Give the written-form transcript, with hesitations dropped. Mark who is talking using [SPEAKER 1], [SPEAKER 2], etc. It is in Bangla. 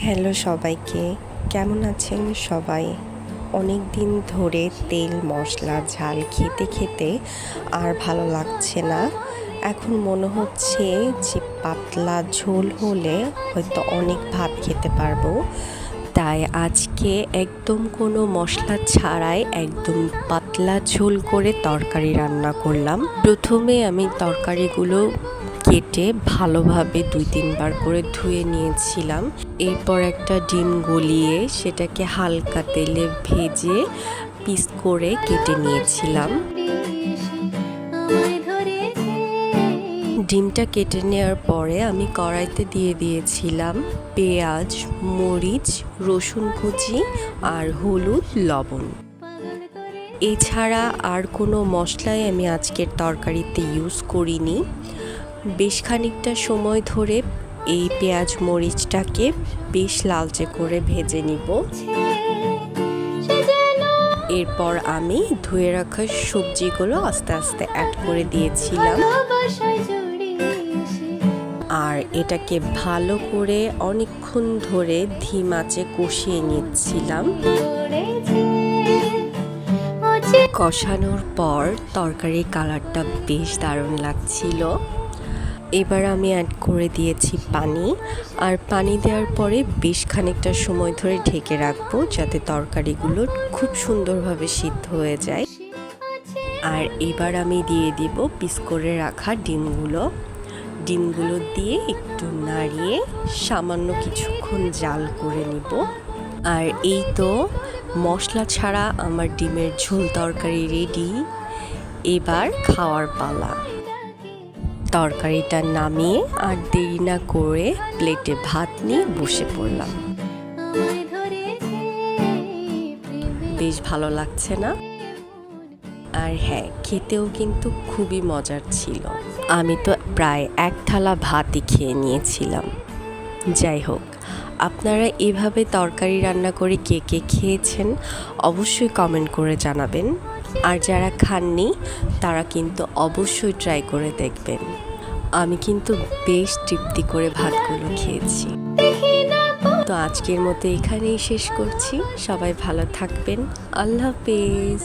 [SPEAKER 1] হ্যালো সবাইকে, কেমন আছেন সবাই? অনেক দিন ধরে তেল মশলা ঝাল খেতে খেতে আর ভালো লাগছে না। এখন মনে হচ্ছে যে পাতলা ঝোল হলে হয়তো অনেক ভাত খেতে পারবো। তাই আজকে একদম কোনো মশলা ছাড়াই একদম পাতলা ঝোল করে তরকারি রান্না করলাম। প্রথমে আমি তরকারিগুলো কেটে ভালোভাবে 2-3 বার করে ধুয়ে নিয়েছিলাম। এরপর একটা ডিম গলিয়ে সেটাকে হালকা তেলে ভেজে পিস করে কেটে নিয়েছিলাম। ডিমটা কেটে নেওয়ার পরে আমি কড়াইতে দিয়ে দিয়েছিলাম পেঁয়াজ, মরিচ, রসুন কুচি আর হলুদ, লবণ। এছাড়া আর কোনো মশলাই আমি আজকের তরকারিতে ইউজ করিনি। বেশ খানিকটা সময় ধরে এই পেঁয়াজ মরিচটাকে বেশ লালচে করে ভেজে নিব। এরপর আমি ধুয়ে রাখা সবজিগুলো আস্তে আস্তে অ্যাড করে দিয়েছিলাম আর এটাকে ভালো করে অনেকক্ষণ ধরে ধিম আঁচে কষিয়ে নিচ্ছিলাম। কষানোর পর তরকারির কালারটা বেশ দারুণ লাগছিল। এবার আমি অ্যাড করে দিয়েছি পানি, আর পানি দেওয়ার পরে বেশ খানিকটা সময় ধরে ঢেকে রাখবো যাতে তরকারিগুলো খুব সুন্দরভাবে সিদ্ধ হয়ে যায়। আর এবার আমি দিয়ে দিব পিস করে রাখা ডিমগুলো দিয়ে একটু নাড়িয়ে সামান্য কিছুক্ষণ জাল করে নিব। আর এই তো মশলা ছাড়া আমার ডিমের ঝোল তরকারি রেডি। এবার খাওয়ার পালা। তরকারিটা নামিয়ে আর দেরি না করে প্লেটে ভাত নিয়ে বসে পড়লাম। বেশ ভালো লাগছে না? আর হ্যাঁ, খেতেও কিন্তু খুবই মজার ছিল। আমি তো প্রায় এক থালা ভাতই খেয়ে নিয়েছিলাম। যাই হোক, আপনারা এভাবে তরকারি রান্না করে কে কে খেয়েছেন অবশ্যই কমেন্ট করে জানাবেন। আর যারা খাননি তারা কিন্তু অবশ্যই ট্রাই করে দেখবেন। আমি কিন্তু বেশ তৃপ্তি করে ভাতগুলো খেয়েছি। তো আজকের মতো এখানেই শেষ করছি। সবাই ভালো থাকবেন। আল্লাহ হাফেজ।